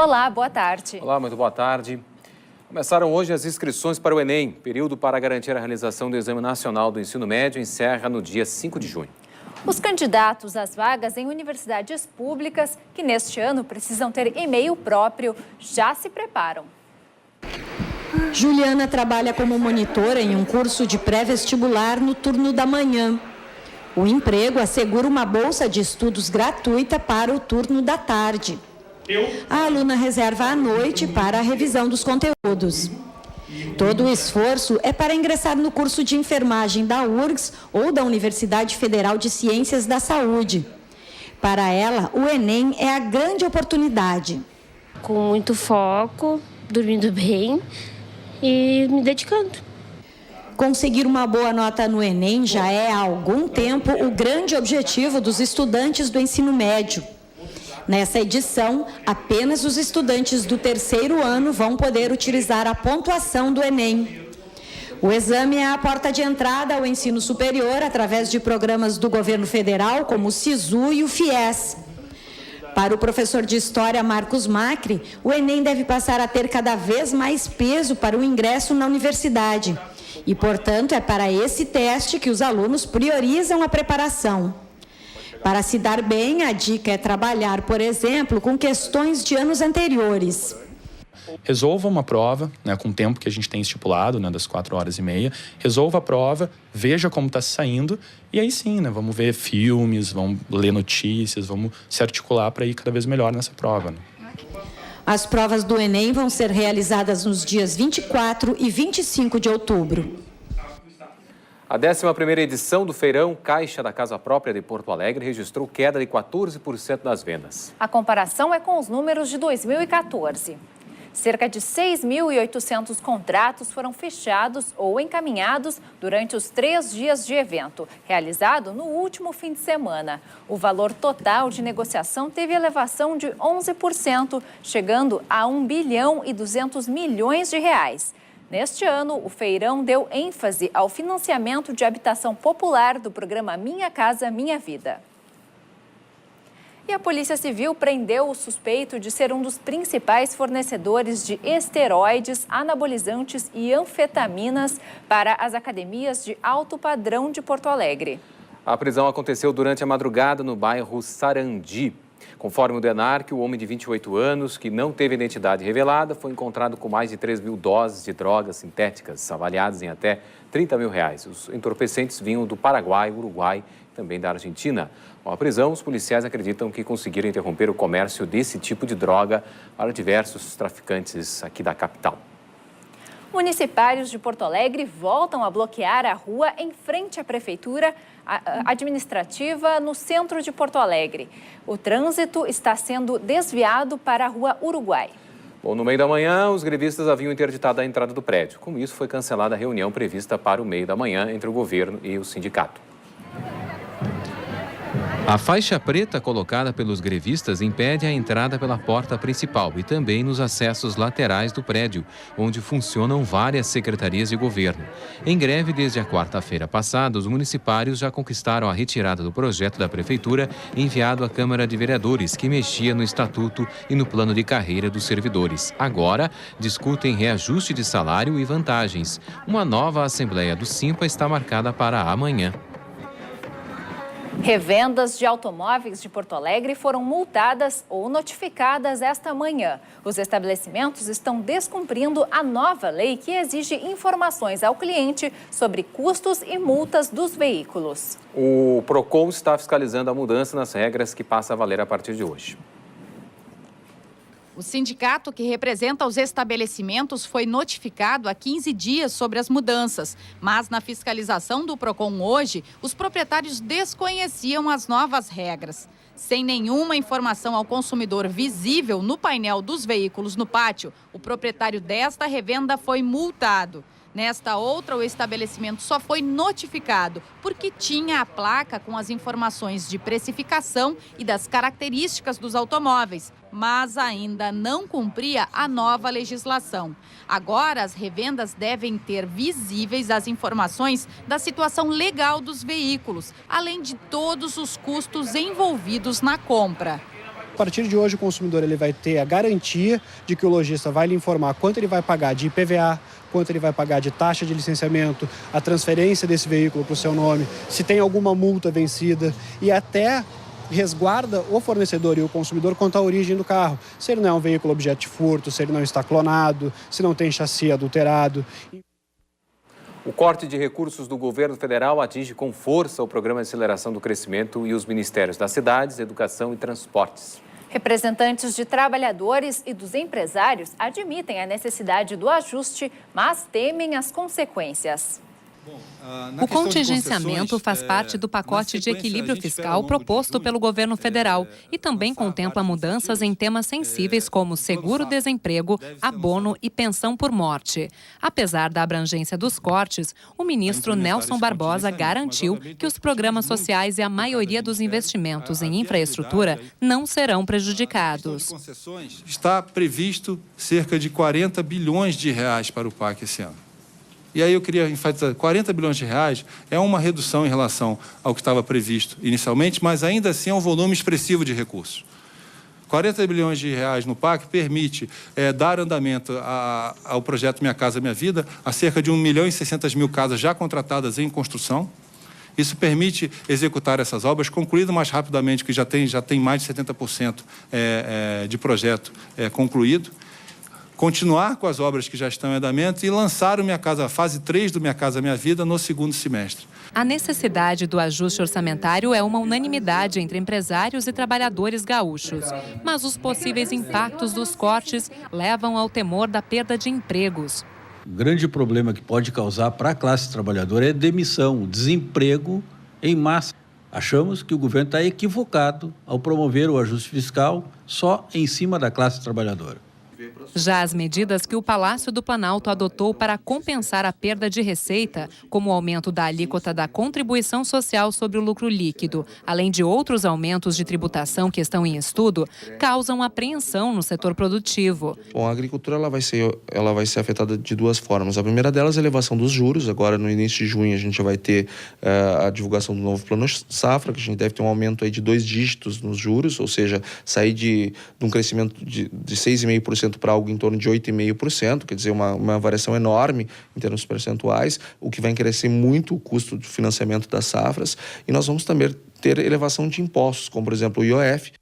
Olá, boa tarde. Olá, muito boa tarde. Começaram hoje as inscrições para o Enem. Período para garantir a realização do Exame Nacional do Ensino Médio encerra no dia 5 de junho. Os candidatos às vagas em universidades públicas, que neste ano precisam ter e-mail próprio, já se preparam. Juliana trabalha como monitora em um curso de pré-vestibular no turno da manhã. O emprego assegura uma bolsa de estudos gratuita para o turno da tarde. A aluna reserva à noite para a revisão dos conteúdos. Todo o esforço é para ingressar no curso de enfermagem da URGS ou da Universidade Federal de Ciências da Saúde. Para ela, o Enem é a grande oportunidade. Com muito foco, dormindo bem e me dedicando. Conseguir uma boa nota no Enem já é há algum tempo o grande objetivo dos estudantes do ensino médio. Nessa edição, apenas os estudantes do terceiro ano vão poder utilizar a pontuação do Enem. O exame é a porta de entrada ao ensino superior através de programas do governo federal, como o SISU e o FIES. Para o professor de História Marcos Macri, o Enem deve passar a ter cada vez mais peso para o ingresso na universidade. E, portanto, é para esse teste que os alunos priorizam a preparação. Para se dar bem, a dica é trabalhar, por exemplo, com questões de anos anteriores. Resolva uma prova, com o tempo que a gente tem estipulado, das 4h30. Resolva a prova, veja como está se saindo e aí sim, vamos ver filmes, vamos ler notícias, vamos se articular para ir cada vez melhor nessa prova. As provas do Enem vão ser realizadas nos dias 24 e 25 de outubro. A 11ª edição do Feirão Caixa da Casa Própria de Porto Alegre registrou queda de 14% das vendas. A comparação é com os números de 2014. Cerca de 6.800 contratos foram fechados ou encaminhados durante os 3 dias de evento, realizado no último fim de semana. O valor total de negociação teve elevação de 11%, chegando a R$ 1 bilhão e 200 milhões de reais. Neste ano, o feirão deu ênfase ao financiamento de habitação popular do programa Minha Casa Minha Vida. E a Polícia Civil prendeu o suspeito de ser um dos principais fornecedores de esteroides, anabolizantes e anfetaminas para as academias de alto padrão de Porto Alegre. A prisão aconteceu durante a madrugada no bairro Sarandi. Conforme o DENARC, o homem de 28 anos, que não teve identidade revelada, foi encontrado com mais de 3.000 doses de drogas sintéticas, avaliadas em até R$ 30 mil. Os entorpecentes vinham do Paraguai, Uruguai e também da Argentina. Com a prisão, os policiais acreditam que conseguiram interromper o comércio desse tipo de droga para diversos traficantes aqui da capital. Municipários de Porto Alegre voltam a bloquear a rua em frente à Prefeitura Administrativa no centro de Porto Alegre. O trânsito está sendo desviado para a Rua Uruguai. Bom, no meio da manhã, os grevistas haviam interditado a entrada do prédio. Com isso, foi cancelada a reunião prevista para o meio da manhã entre o governo e o sindicato. A faixa preta colocada pelos grevistas impede a entrada pela porta principal e também nos acessos laterais do prédio, onde funcionam várias secretarias de governo. Em greve desde a quarta-feira passada, os municipários já conquistaram a retirada do projeto da Prefeitura enviado à Câmara de Vereadores, que mexia no estatuto e no plano de carreira dos servidores. Agora, discutem reajuste de salário e vantagens. Uma nova Assembleia do Simpa está marcada para amanhã. Revendas de automóveis de Porto Alegre foram multadas ou notificadas esta manhã. Os estabelecimentos estão descumprindo a nova lei que exige informações ao cliente sobre custos e multas dos veículos. O PROCON está fiscalizando a mudança nas regras que passa a valer a partir de hoje. O sindicato que representa os estabelecimentos foi notificado há 15 dias sobre as mudanças. Mas na fiscalização do PROCON hoje, os proprietários desconheciam as novas regras. Sem nenhuma informação ao consumidor visível no painel dos veículos no pátio, o proprietário desta revenda foi multado. Nesta outra, o estabelecimento só foi notificado porque tinha a placa com as informações de precificação e das características dos automóveis, mas ainda não cumpria a nova legislação. Agora, as revendas devem ter visíveis as informações da situação legal dos veículos, além de todos os custos envolvidos na compra. A partir de hoje, o consumidor ele vai ter a garantia de que o lojista vai lhe informar quanto ele vai pagar de IPVA, quanto ele vai pagar de taxa de licenciamento, a transferência desse veículo para o seu nome, se tem alguma multa vencida e até resguarda o fornecedor e o consumidor quanto à origem do carro. Se ele não é um veículo objeto de furto, se ele não está clonado, se não tem chassi adulterado. O corte de recursos do governo federal atinge com força o Programa de Aceleração do Crescimento e os Ministérios das Cidades, Educação e Transportes. Representantes de trabalhadores e dos empresários admitem a necessidade do ajuste, mas temem as consequências. O contingenciamento faz parte do pacote de equilíbrio fiscal proposto pelo governo federal e também contempla mudanças em temas sensíveis como seguro-desemprego, abono e pensão por morte. Apesar da abrangência dos cortes, o ministro Nelson Barbosa garantiu que os programas sociais e a maioria dos investimentos em infraestrutura não serão prejudicados. Está previsto cerca de 40 bilhões de reais para o PAC esse ano. E aí eu queria enfatizar, 40 bilhões de reais é uma redução em relação ao que estava previsto inicialmente, mas ainda assim é um volume expressivo de recursos. 40 bilhões de reais no PAC permite dar andamento ao projeto Minha Casa Minha Vida, a cerca de 1.600.000 casas já contratadas em construção. Isso permite executar essas obras, concluído mais rapidamente, que já tem mais de 70% de projeto concluído. Continuar com as obras que já estão em andamento e lançar a fase 3 do Minha Casa Minha Vida no segundo semestre. A necessidade do ajuste orçamentário é uma unanimidade entre empresários e trabalhadores gaúchos. Mas os possíveis impactos dos cortes levam ao temor da perda de empregos. O grande problema que pode causar para a classe trabalhadora é demissão, desemprego em massa. Achamos que o governo está equivocado ao promover o ajuste fiscal só em cima da classe trabalhadora. Já as medidas que o Palácio do Planalto adotou para compensar a perda de receita, como o aumento da alíquota da contribuição social sobre o lucro líquido, além de outros aumentos de tributação que estão em estudo, causam apreensão no setor produtivo. Bom, a agricultura ela vai ser afetada de duas formas. A primeira delas é a elevação dos juros. Agora, no início de junho, a gente vai ter a divulgação do novo plano safra, que a gente deve ter um aumento aí de 2 dígitos nos juros, ou seja, sair de um crescimento de 6,5% para algo em torno de 8,5%, quer dizer, uma variação enorme em termos percentuais, o que vai encarecer muito o custo de financiamento das safras, e nós vamos também ter elevação de impostos, como por exemplo o IOF.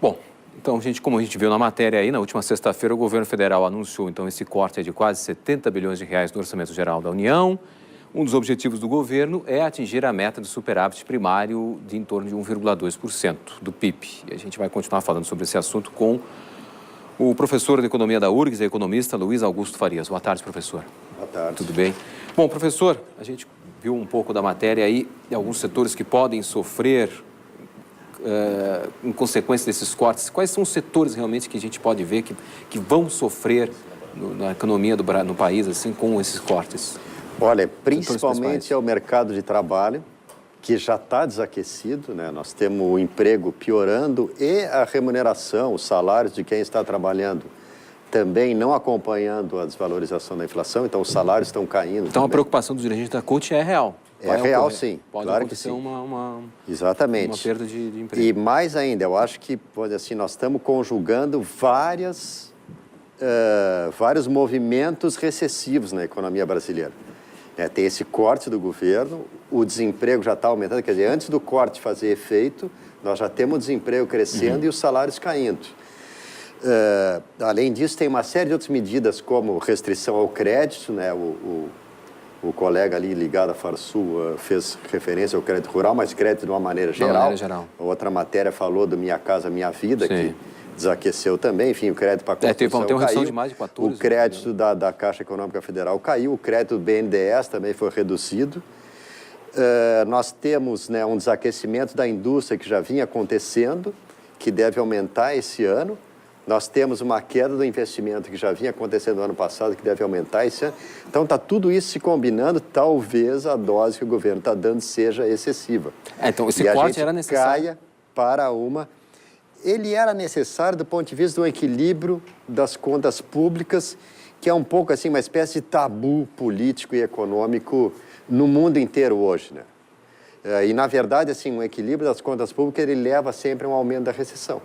Bom, então, como a gente viu na matéria aí, na última sexta-feira o governo federal anunciou então esse corte de quase 70 bilhões de reais no Orçamento Geral da União. Um dos objetivos do governo é atingir a meta do superávit primário de em torno de 1,2% do PIB. E a gente vai continuar falando sobre esse assunto com o professor de Economia da URGS, economista Luiz Augusto Farias. Boa tarde, professor. Boa tarde. Tudo bem? Bom, professor, a gente viu um pouco da matéria aí, de alguns setores que podem sofrer em consequência desses cortes. Quais são os setores realmente que a gente pode ver que vão sofrer na economia no país assim, com esses cortes? Olha, principalmente é o mercado de trabalho, que já está desaquecido, né? Nós temos o emprego piorando e a remuneração, os salários de quem está trabalhando também não acompanhando a desvalorização da inflação, então os salários estão caindo. Então também. A preocorrência do dirigente da CUT é real. É real, sim. Pode claro acontecer que sim. Exatamente. Uma perda de emprego. E mais ainda, eu acho que assim, nós estamos conjugando vários movimentos recessivos na economia brasileira. Tem esse corte do governo, o desemprego já está aumentando, quer dizer, antes do corte fazer efeito, nós já temos o desemprego crescendo e os salários caindo. Além disso, tem uma série de outras medidas, como restrição ao crédito, né? O colega ali ligado à Farsul fez referência ao crédito rural, mas crédito de uma maneira geral. A outra matéria falou do Minha Casa Minha Vida, que desaqueceu também, enfim, o crédito para construção tem uma redução caiu, de mais de 14, o crédito da Caixa Econômica Federal caiu, o crédito do BNDES também foi reduzido. Nós temos, né, um desaquecimento da indústria que já vinha acontecendo, que deve aumentar esse ano. Nós temos uma queda do investimento que já vinha acontecendo no ano passado, que deve aumentar esse ano. Então, está tudo isso se combinando, talvez a dose que o governo está dando seja excessiva. Então, esse corte era necessário? Caia para uma... Ele era necessário do ponto de vista do equilíbrio das contas públicas, que é um pouco assim uma espécie de tabu político e econômico no mundo inteiro hoje, né? E, na verdade, assim, um equilíbrio das contas públicas, ele leva sempre a um aumento da recessão.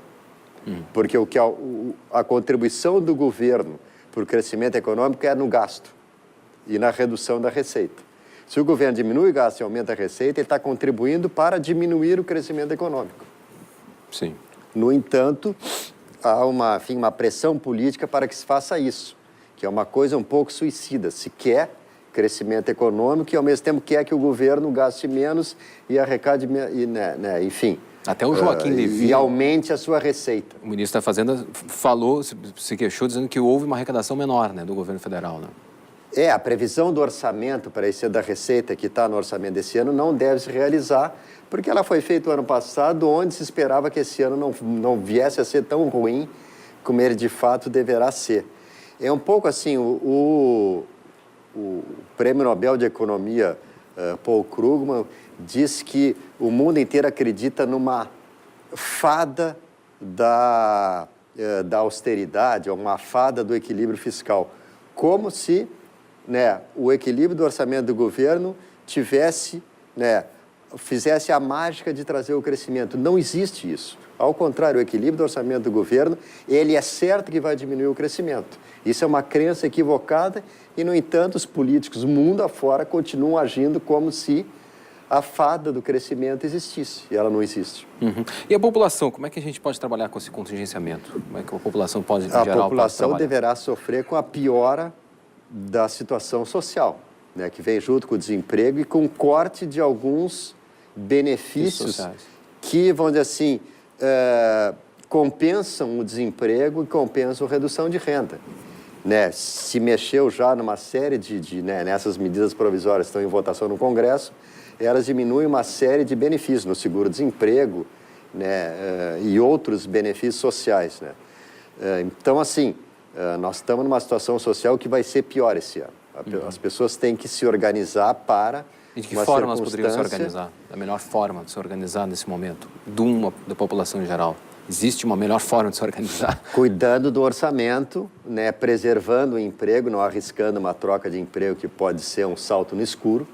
Porque a contribuição do governo para o crescimento econômico é no gasto e na redução da receita. Se o governo diminui o gasto e aumenta a receita, ele está contribuindo para diminuir o crescimento econômico. Sim. No entanto, há uma pressão política para que se faça isso, que é uma coisa um pouco suicida. Se quer crescimento econômico e, ao mesmo tempo, quer que o governo gaste menos e arrecade, enfim... Até o Joaquim Levy... E aumente a sua receita. O ministro da Fazenda falou, se queixou, dizendo que houve uma arrecadação menor, né, do governo federal, né? A previsão do orçamento para esse ano da receita, que está no orçamento desse ano, não deve se realizar, porque ela foi feita o ano passado, onde se esperava que esse ano não viesse a ser tão ruim como ele de fato deverá ser. É um pouco assim, o Prêmio Nobel de Economia, Paul Krugman, diz que o mundo inteiro acredita numa fada da austeridade, ou uma fada do equilíbrio fiscal, como se o equilíbrio do orçamento do governo fizesse a mágica de trazer o crescimento. Não existe isso. Ao contrário, o equilíbrio do orçamento do governo, ele é certo que vai diminuir o crescimento. Isso é uma crença equivocada e, no entanto, os políticos, mundo afora, continuam agindo como se a fada do crescimento existisse, e ela não existe. E a população, como é que a gente pode trabalhar com esse contingenciamento? Como é que a população pode, em geral, A população deverá sofrer com a piora da situação social, que vem junto com o desemprego e com o corte de alguns benefícios que, vamos dizer assim, compensam o desemprego e compensam a redução de renda. Se mexeu já numa série nessas medidas provisórias que estão em votação no Congresso, elas diminuem uma série de benefícios no seguro-desemprego, e outros benefícios sociais. Então, assim, nós estamos numa situação social que vai ser pior esse ano. As pessoas têm que se organizar para... E de que forma nós poderíamos se organizar? A melhor forma de se organizar nesse momento, da população em geral? Existe uma melhor forma de se organizar? Cuidando do orçamento, preservando o emprego, não arriscando uma troca de emprego que pode ser um salto no escuro,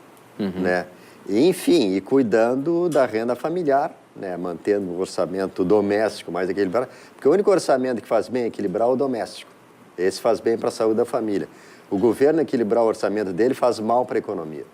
Enfim, e cuidando da renda familiar, mantendo o orçamento doméstico mais equilibrado, porque o único orçamento que faz bem equilibrar é o doméstico. Esse faz bem para a saúde da família. O governo equilibrar o orçamento dele faz mal para a economia.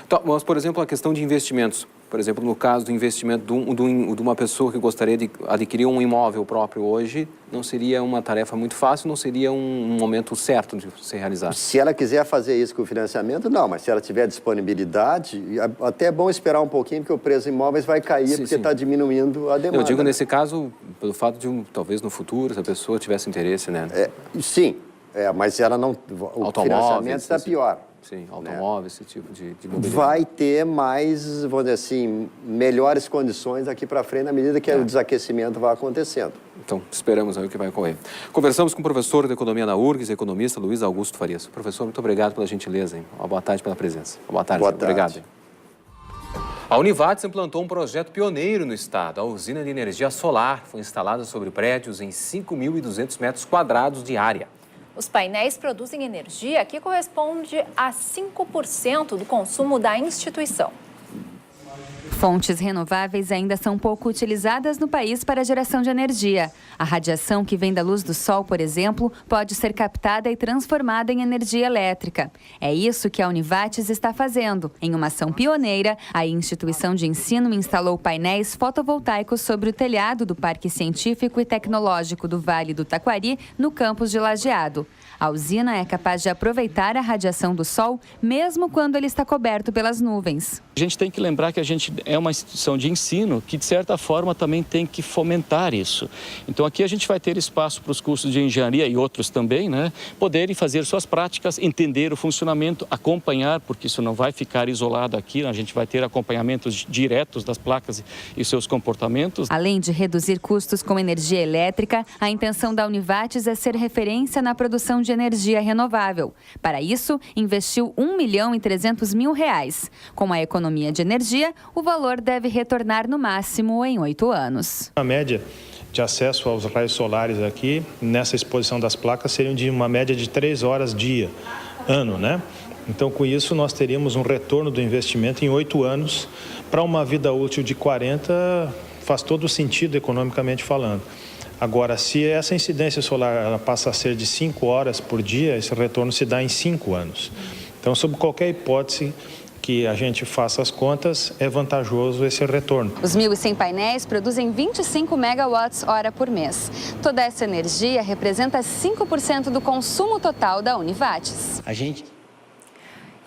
Então, mas, por exemplo, a questão de investimentos. Por exemplo, no caso do investimento de uma pessoa que gostaria de adquirir um imóvel próprio hoje, não seria uma tarefa muito fácil, não seria um momento certo de se realizar? Se ela quiser fazer isso com o financiamento, não. Mas se ela tiver disponibilidade, até é bom esperar um pouquinho, porque o preço de imóveis vai cair, porque está diminuindo a demanda. Eu digo nesse caso, pelo fato de, talvez no futuro, se a pessoa tivesse interesse, Sim, mas ela não... O financiamento está pior. Sim, automóveis, esse tipo de mobilidade. Vai ter mais, vamos dizer assim, melhores condições daqui para frente, na medida que o desaquecimento vai acontecendo. Então, esperamos aí o que vai ocorrer. Conversamos com o professor de Economia na URGS, economista Luiz Augusto Farias. Professor, muito obrigado pela gentileza, hein? Uma boa tarde pela presença. Boa tarde. Obrigado. A Univates implantou um projeto pioneiro no estado. A usina de energia solar foi instalada sobre prédios em 5.200 metros quadrados de área. Os painéis produzem energia que corresponde a 5% do consumo da instituição. Fontes renováveis ainda são pouco utilizadas no país para a geração de energia. A radiação que vem da luz do sol, por exemplo, pode ser captada e transformada em energia elétrica. É isso que a Univates está fazendo. Em uma ação pioneira, a instituição de ensino instalou painéis fotovoltaicos sobre o telhado do Parque Científico e Tecnológico do Vale do Taquari, no campus de Lajeado. A usina é capaz de aproveitar a radiação do sol, mesmo quando ele está coberto pelas nuvens. A gente tem que lembrar que a gente é uma instituição de ensino que, de certa forma, também tem que fomentar isso. Então, aqui a gente vai ter espaço para os cursos de engenharia e outros também, poderem fazer suas práticas, entender o funcionamento, acompanhar, porque isso não vai ficar isolado aqui, a gente vai ter acompanhamentos diretos das placas e seus comportamentos. Além de reduzir custos com energia elétrica, a intenção da Univates é ser referência na produção de energia renovável. Para isso, investiu R$1.300.000. Com a economia de energia, o valor deve retornar no máximo em 8 anos. A média de acesso aos raios solares aqui, nessa exposição das placas, seria de uma média de 3 horas dia, ano, Então, com isso, nós teríamos um retorno do investimento em 8 anos. Para uma vida útil de 40, faz todo sentido economicamente falando. Agora, se essa incidência solar ela passa a ser de 5 horas por dia, esse retorno se dá em 5 anos. Então, sob qualquer hipótese que a gente faça as contas, é vantajoso esse retorno. Os 1.100 painéis produzem 25 megawatts-hora por mês. Toda essa energia representa 5% do consumo total da Univates.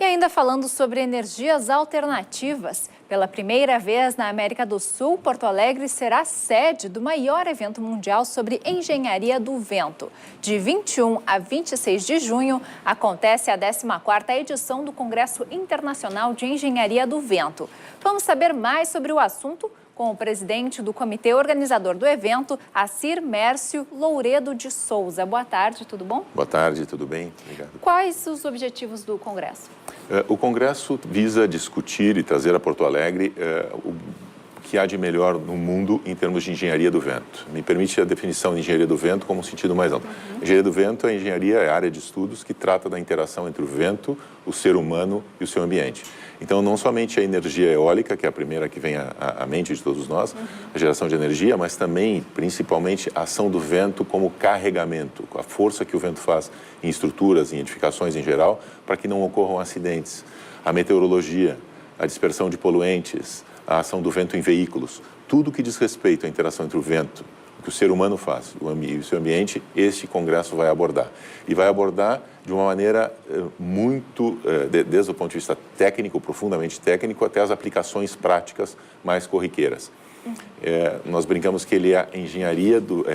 E ainda falando sobre energias alternativas, pela primeira vez na América do Sul, Porto Alegre será sede do maior evento mundial sobre engenharia do vento. De 21 a 26 de junho, acontece a 14ª edição do Congresso Internacional de Engenharia do Vento. Vamos saber mais sobre o assunto com o presidente do comitê organizador do evento, Assir Mércio Louredo de Souza. Boa tarde, tudo bom? Boa tarde, tudo bem? Obrigado. Quais os objetivos do Congresso? O Congresso visa discutir e trazer a Porto Alegre o que há de melhor no mundo em termos de engenharia do vento. Me permite a definição de engenharia do vento como um sentido mais amplo. Engenharia do vento, é a área de estudos que trata da interação entre o vento, o ser humano e o seu ambiente. Então, não somente a energia eólica, que é a primeira que vem à mente de todos nós, a geração de energia, mas também, principalmente, a ação do vento como carregamento, a força que o vento faz em estruturas, em edificações em geral, para que não ocorram acidentes. A meteorologia, a dispersão de poluentes, a ação do vento em veículos, tudo que diz respeito à interação entre o vento, o que o ser humano faz, e o seu ambiente, este congresso vai abordar. E vai abordar de uma maneira muito, desde o ponto de vista técnico, profundamente técnico, até as aplicações práticas mais corriqueiras. Nós brincamos que ele é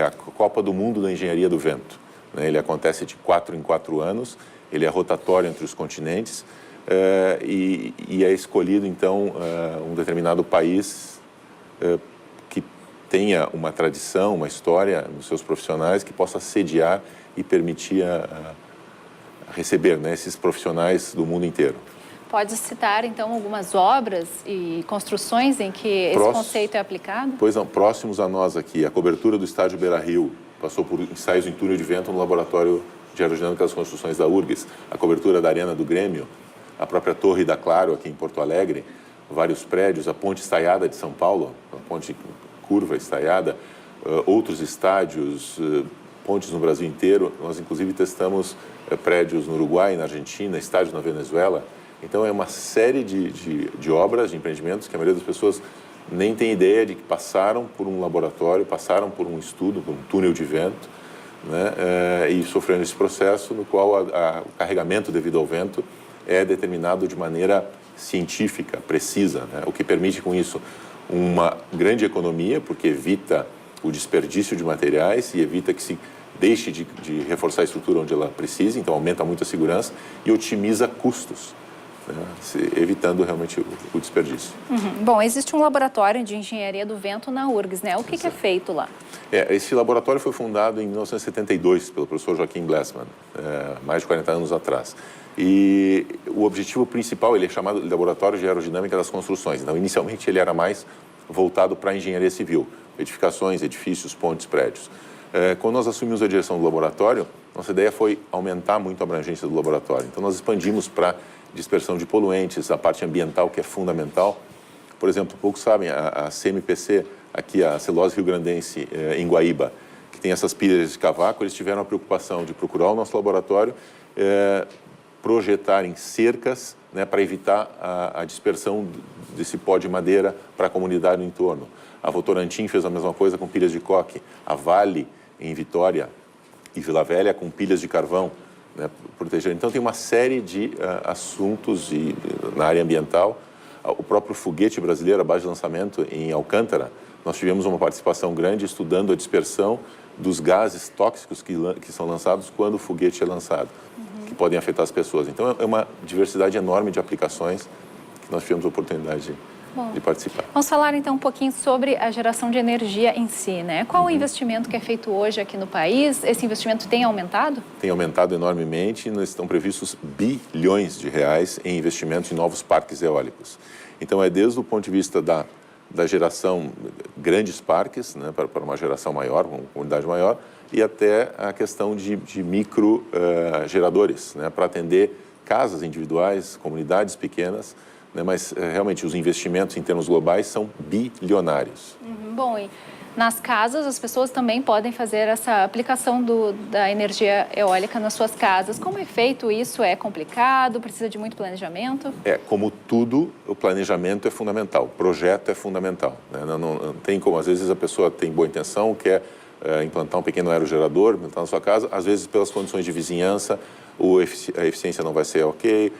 a Copa do Mundo da Engenharia do Vento. Né? Ele acontece de 4 em 4 anos, ele é rotatório entre os continentes e é escolhido, então, um determinado país que tenha uma tradição, uma história nos seus profissionais que possa sediar e permitir receber, né, esses profissionais do mundo inteiro. Pode citar, então, algumas obras e construções em que esse conceito é aplicado? Pois não, próximos a nós aqui, a cobertura do estádio Beira-Rio passou por ensaios em túnel de vento no laboratório de aerodinâmica das construções da URGS, a cobertura da Arena do Grêmio, a própria Torre da Claro aqui em Porto Alegre, vários prédios, a Ponte Estaiada de São Paulo, a ponte curva estaiada, outros estádios, pontes no Brasil inteiro. Nós, inclusive, testamos prédios no Uruguai, na Argentina, estádios na Venezuela. Então, é uma série de obras, de empreendimentos que a maioria das pessoas nem tem ideia de que passaram por um laboratório, passaram por um estudo, por um túnel de vento, né, e sofreram esse processo no qual o carregamento devido ao vento é determinado de maneira científica, precisa, né, o que permite, com isso, uma grande economia, porque evita o desperdício de materiais e evita que se deixe de reforçar a estrutura onde ela precisa, então aumenta muito a segurança e otimiza custos, né, evitando realmente o desperdício. Bom, existe um laboratório de engenharia do vento na URGS, né? O que é feito lá? Esse laboratório foi fundado em 1972 pelo professor Joaquim Blessman, mais de 40 anos atrás. E o objetivo principal, ele é chamado de Laboratório de Aerodinâmica das Construções. Então, inicialmente, ele era mais voltado para a engenharia civil, edificações, edifícios, pontes, prédios. Quando nós assumimos a direção do laboratório, nossa ideia foi aumentar muito a abrangência do laboratório. Então, nós expandimos para dispersão de poluentes, a parte ambiental, que é fundamental. Por exemplo, poucos sabem, a CMPC, aqui a Celulose Rio-Grandense, em Guaíba, que tem essas pilhas de cavaco, eles tiveram a preocupação de procurar o nosso laboratório, projetarem cercas, né, para evitar a dispersão desse pó de madeira para a comunidade no entorno. A Votorantim fez a mesma coisa com pilhas de coque. A Vale, em Vitória e Vila Velha, com pilhas de carvão, né, proteger. Então, tem uma série de assuntos na área ambiental. O próprio foguete brasileiro, a base de lançamento em Alcântara, nós tivemos uma participação grande estudando a dispersão dos gases tóxicos que são lançados quando o foguete é lançado, que podem afetar as pessoas. Então, é uma diversidade enorme de aplicações que nós tivemos a oportunidade de participar. Vamos falar, então, um pouquinho sobre a geração de energia em si, né? Qual o investimento que é feito hoje aqui no país? Esse investimento tem aumentado? Tem aumentado enormemente. Estão previstos bilhões de reais em investimentos em novos parques eólicos. Então, é desde o ponto de vista da geração, grandes parques, né, para uma geração maior, uma comunidade maior, e até a questão de micro geradores, né, para atender casas individuais, comunidades pequenas, né? Mas realmente os investimentos em termos globais são bilionários. Bom, e nas casas as pessoas também podem fazer essa aplicação da energia eólica nas suas casas. Como é feito isso? É complicado? Precisa de muito planejamento? Como tudo, o planejamento é fundamental, o projeto é fundamental, né? Não tem como, às vezes a pessoa tem boa intenção, quer implantar um pequeno aerogerador, implantar na sua casa, às vezes pelas condições de vizinhança, a eficiência não vai ser ok,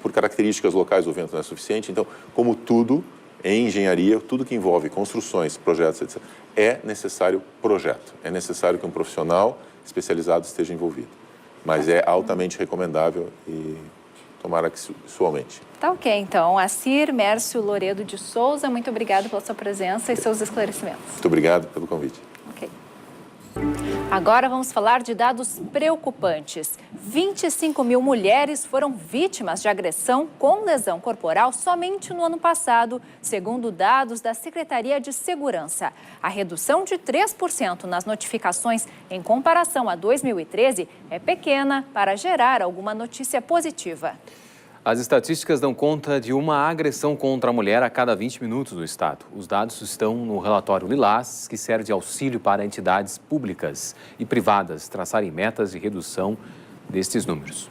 por características locais o vento não é suficiente. Então, como tudo, em engenharia, tudo que envolve construções, projetos, etc., é necessário projeto, é necessário que um profissional especializado esteja envolvido. Mas é altamente recomendável e tomara que isso aumente. Tá ok, então. Acir Mércio Loredo de Souza, muito obrigado pela sua presença e seus esclarecimentos. Muito obrigado pelo convite. Ok. Agora vamos falar de dados preocupantes. 25 mil mulheres foram vítimas de agressão com lesão corporal somente no ano passado, segundo dados da Secretaria de Segurança. A redução de 3% nas notificações em comparação a 2013 é pequena para gerar alguma notícia positiva. As estatísticas dão conta de uma agressão contra a mulher a cada 20 minutos no estado. Os dados estão no relatório Lilás, que serve de auxílio para entidades públicas e privadas traçarem metas de redução destes números.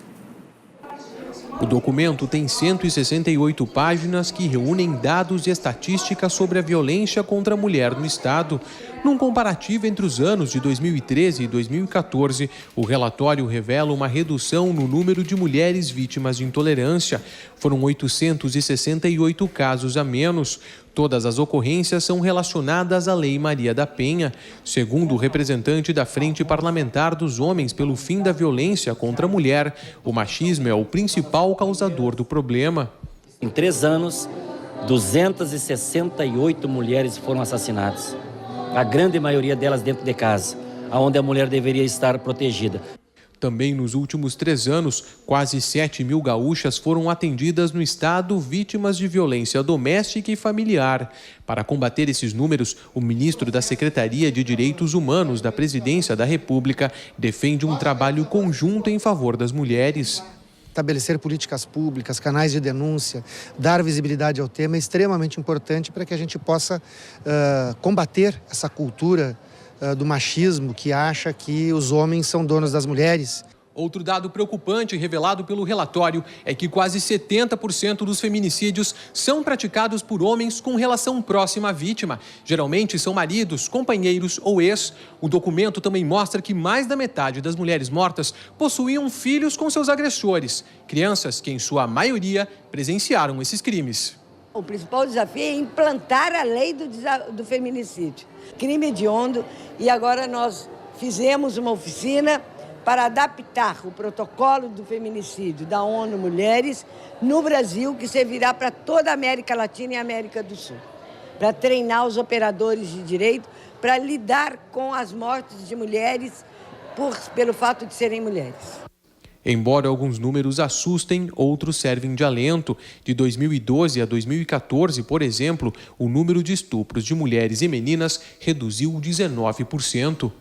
O documento tem 168 páginas que reúnem dados e estatísticas sobre a violência contra a mulher no estado. Num comparativo entre os anos de 2013 e 2014, o relatório revela uma redução no número de mulheres vítimas de intolerância. Foram 868 casos a menos. Todas as ocorrências são relacionadas à Lei Maria da Penha. Segundo o representante da Frente Parlamentar dos Homens pelo Fim da Violência contra a Mulher, o machismo é o principal causador do problema. Em 3 anos, 268 mulheres foram assassinadas. A grande maioria delas dentro de casa, onde a mulher deveria estar protegida. Também nos últimos 3 anos, quase 7 mil gaúchas foram atendidas no estado vítimas de violência doméstica e familiar. Para combater esses números, o ministro da Secretaria de Direitos Humanos da Presidência da República defende um trabalho conjunto em favor das mulheres. Estabelecer políticas públicas, canais de denúncia, dar visibilidade ao tema é extremamente importante para que a gente possa combater essa cultura do machismo que acha que os homens são donos das mulheres. Outro dado preocupante revelado pelo relatório é que quase 70% dos feminicídios são praticados por homens com relação próxima à vítima. Geralmente são maridos, companheiros ou ex. O documento também mostra que mais da metade das mulheres mortas possuíam filhos com seus agressores. Crianças que, em sua maioria, presenciaram esses crimes. O principal desafio é implantar a lei do feminicídio. Crime hediondo, e agora nós fizemos uma oficina para adaptar o protocolo do feminicídio da ONU Mulheres no Brasil, que servirá para toda a América Latina e América do Sul, para treinar os operadores de direito, para lidar com as mortes de mulheres pelo fato de serem mulheres. Embora alguns números assustem, outros servem de alento. De 2012 a 2014, por exemplo, o número de estupros de mulheres e meninas reduziu 19%.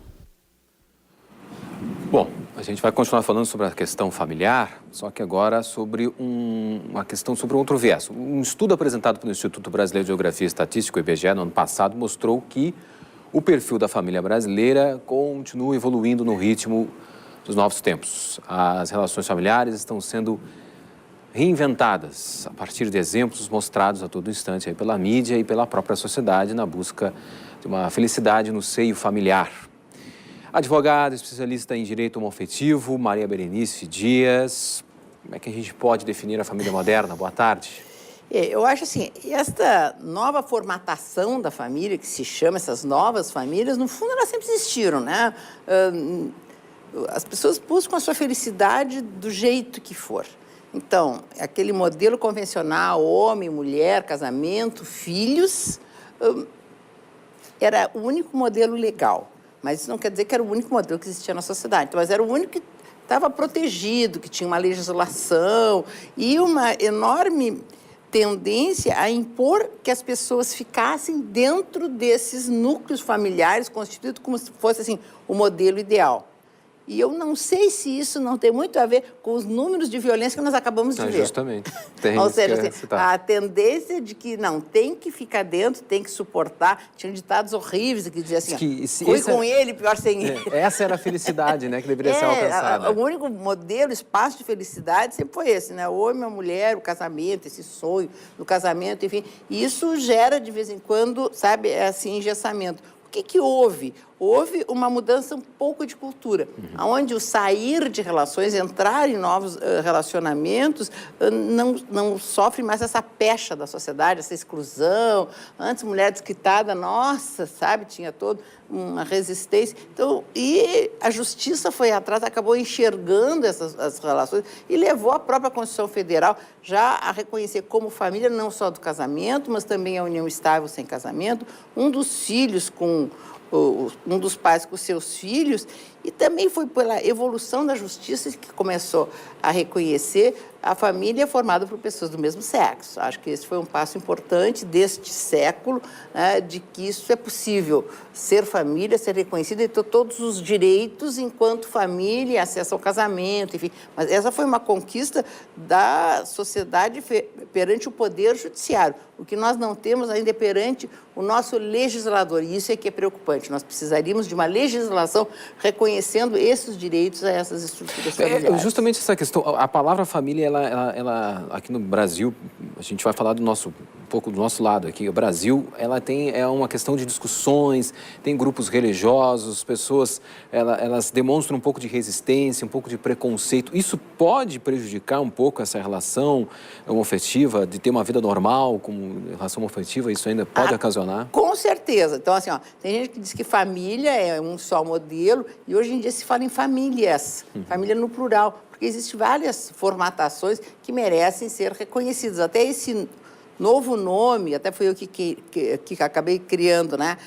Bom, a gente vai continuar falando sobre a questão familiar, só que agora sobre uma questão sobre outro viés. Um estudo apresentado pelo Instituto Brasileiro de Geografia e Estatística, o IBGE, no ano passado, mostrou que o perfil da família brasileira continua evoluindo no ritmo dos novos tempos. As relações familiares estão sendo reinventadas a partir de exemplos mostrados a todo instante aí pela mídia e pela própria sociedade na busca de uma felicidade no seio familiar. Advogada, especialista em direito homoafetivo, Maria Berenice Dias. Como é que a gente pode definir a família moderna? Boa tarde. Eu acho assim, esta nova formatação da família, que se chama essas novas famílias, no fundo elas sempre existiram, né? As pessoas buscam a sua felicidade do jeito que for. Então, aquele modelo convencional, homem, mulher, casamento, filhos, era o único modelo legal. Mas isso não quer dizer que era o único modelo que existia na sociedade. Mas era o único que estava protegido, que tinha uma legislação e uma enorme tendência a impor que as pessoas ficassem dentro desses núcleos familiares constituídos como se fosse assim, o modelo ideal. E eu não sei se isso não tem muito a ver com os números de violência que nós acabamos de ver. Justamente. Tem Ou seja, assim, a tendência de que não, tem que ficar dentro, tem que suportar. Tinham ditados horríveis que diziam assim, fui com ele, pior sem ele. Essa era a felicidade, né, que deveria ser alcançada. O único modelo, espaço de felicidade sempre foi esse, né? O homem, a mulher, o casamento, esse sonho do casamento, enfim. E isso gera, de vez em quando, sabe, esse engessamento. O que houve? Houve uma mudança um pouco de cultura, onde o sair de relações, entrar em novos relacionamentos, não sofre mais essa pecha da sociedade, essa exclusão. Antes, mulher desquitada, nossa, sabe, tinha toda uma resistência. Então, e a justiça foi atrás, acabou enxergando as relações e levou a própria Constituição Federal já a reconhecer como família, não só do casamento, mas também a união estável sem casamento, um dos filhos com um dos pais com seus filhos, e também foi pela evolução da justiça que começou a reconhecer a família formada por pessoas do mesmo sexo. Acho que esse foi um passo importante deste século, né, de que isso é possível, ser família, ser reconhecida e ter todos os direitos enquanto família, acesso ao casamento, enfim. Mas essa foi uma conquista da sociedade perante o poder judiciário. O que nós não temos ainda é perante o nosso legislador, e isso é que é preocupante. Nós precisaríamos de uma legislação reconhecendo esses direitos a essas estruturas familiares. Justamente essa questão, a palavra família, ela aqui no Brasil, a gente vai falar um pouco do nosso lado aqui. O Brasil, ela é uma questão de discussões, tem grupos religiosos, pessoas, elas demonstram um pouco de resistência, um pouco de preconceito. Isso pode prejudicar um pouco essa relação homoafetiva, de ter uma vida normal como relação homoafetiva? Isso ainda pode ocasionar? Com certeza. Então, assim, tem gente que diz que família é um só modelo, e hoje em dia se fala em famílias, família no plural, porque existem várias formatações que merecem ser reconhecidas. Até esse novo nome, até foi eu que acabei criando, né?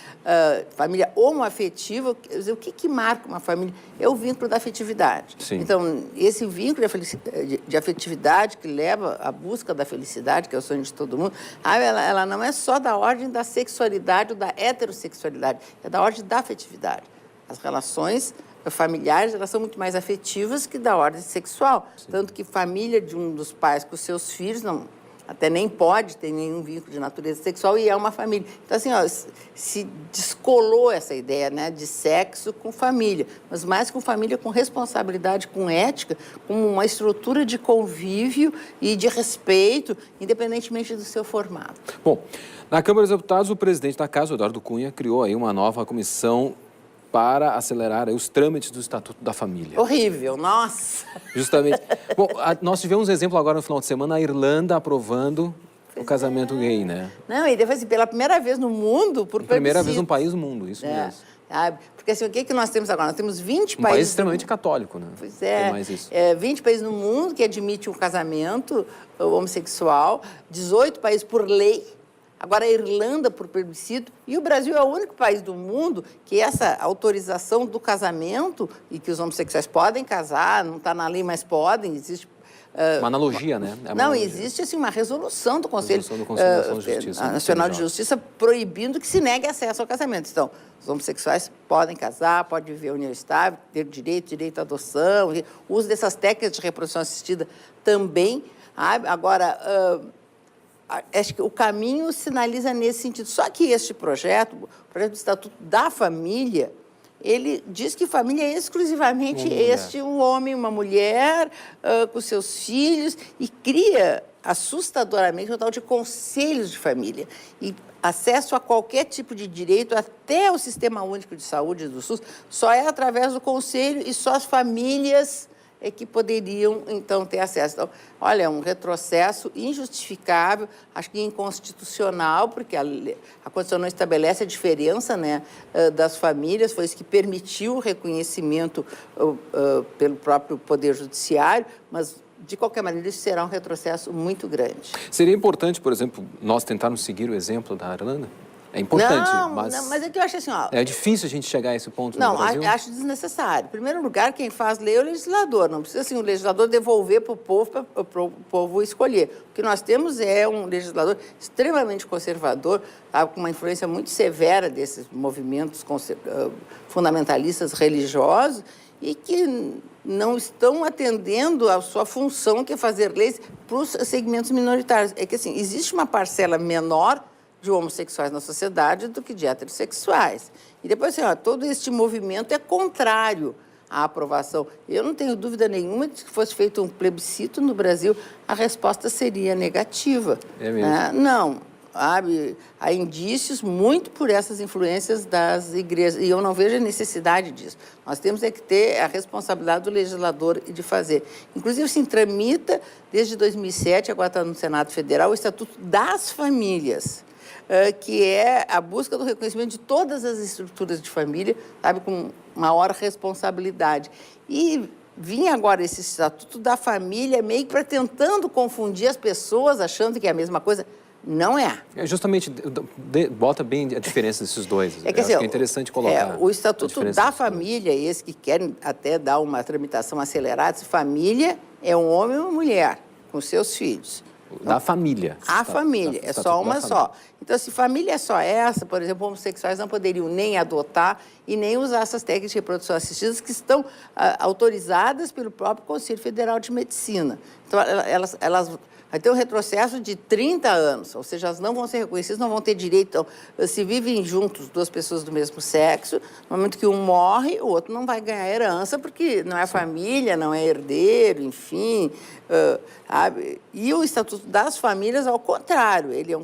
Família homoafetiva. O que marca uma família? É o vínculo da afetividade. Sim. Então, esse vínculo de afetividade que leva à busca da felicidade, que é o sonho de todo mundo, ela não é só da ordem da sexualidade ou da heterossexualidade, é da ordem da afetividade. As relações familiares, elas são muito mais afetivas que da ordem sexual. Sim. Tanto que família de um dos pais com seus filhos até nem pode ter nenhum vínculo de natureza sexual e é uma família. Então, assim, se descolou essa ideia, né, de sexo com família, mas mais com família com responsabilidade, com ética, com uma estrutura de convívio e de respeito, independentemente do seu formato. Bom, na Câmara dos Deputados, o presidente da Casa, Eduardo Cunha, criou aí uma nova comissão para acelerar aí os trâmites do Estatuto da Família. Horrível, nossa! Justamente. Bom, nós tivemos um exemplo agora no final de semana, a Irlanda aprovando o casamento gay, né? Não, e depois, pela primeira vez no mundo, por plebiscito. Primeira vez num país do mundo, isso mesmo. Porque assim, o que nós temos agora? Nós temos 20 países... Um país extremamente católico, né? Pois é. Tem mais isso. 20 países no mundo que admitem um casamento homossexual, 18 países por lei. Agora, a Irlanda, por plebiscito, e o Brasil é o único país do mundo que essa autorização do casamento, e que os homossexuais podem casar, não está na lei, mas podem, existe... uma analogia, né? Existe assim, uma resolução do Conselho Nacional de Justiça proibindo que se negue acesso ao casamento. Então, os homossexuais podem casar, podem viver união estável, ter direito à adoção, o uso dessas técnicas de reprodução assistida também. Agora... acho que o caminho sinaliza nesse sentido. Só que este projeto, o projeto do Estatuto da Família, ele diz que família é exclusivamente um homem, uma mulher, com seus filhos, e cria assustadoramente um tal de conselhos de família. E acesso a qualquer tipo de direito, até o Sistema Único de Saúde do SUS, só é através do conselho e só as famílias que poderiam, então, ter acesso. Então, olha, é um retrocesso injustificável, acho que inconstitucional, porque a Constituição não estabelece a diferença, né, das famílias, foi isso que permitiu o reconhecimento pelo próprio Poder Judiciário, mas, de qualquer maneira, isso será um retrocesso muito grande. Seria importante, por exemplo, nós tentarmos seguir o exemplo da Irlanda? É importante, mas é que eu acho assim, é difícil a gente chegar a esse ponto no Brasil? Não, acho desnecessário. Em primeiro lugar, quem faz lei é o legislador. Não precisa, assim, o legislador devolver para o povo escolher. O que nós temos é um legislador extremamente conservador, com uma influência muito severa desses movimentos fundamentalistas religiosos, e que não estão atendendo a sua função, que é fazer leis para os segmentos minoritários. É que, assim, existe uma parcela menor de homossexuais na sociedade do que de heterossexuais. E depois, assim, todo este movimento é contrário à aprovação. Eu não tenho dúvida nenhuma de que fosse feito um plebiscito no Brasil, a resposta seria negativa. É mesmo? Não. Há indícios muito por essas influências das igrejas, e eu não vejo a necessidade disso. Nós temos que ter a responsabilidade do legislador e de fazer. Inclusive, se tramita, desde 2007, agora está no Senado Federal, o Estatuto das Famílias, que é a busca do reconhecimento de todas as estruturas de família, com maior responsabilidade. E vinha agora esse Estatuto da Família meio que para tentando confundir as pessoas, achando que é a mesma coisa. Não é. Justamente, bota bem a diferença desses dois. É que, acho que é interessante colocar. O Estatuto da Família, esse que querem até dar uma tramitação acelerada, família é um homem e uma mulher, com seus filhos. Da família. A família, é só uma só. Então, se família é só essa, por exemplo, homossexuais não poderiam nem adotar e nem usar essas técnicas de reprodução assistida que estão autorizadas pelo próprio Conselho Federal de Medicina. Então, elas vai ter um retrocesso de 30 anos, ou seja, elas não vão ser reconhecidas, não vão ter direito. Então, se vivem juntos duas pessoas do mesmo sexo, no momento que um morre, o outro não vai ganhar herança, porque não é família, não é herdeiro, enfim. E o Estatuto das Famílias, ao contrário, ele é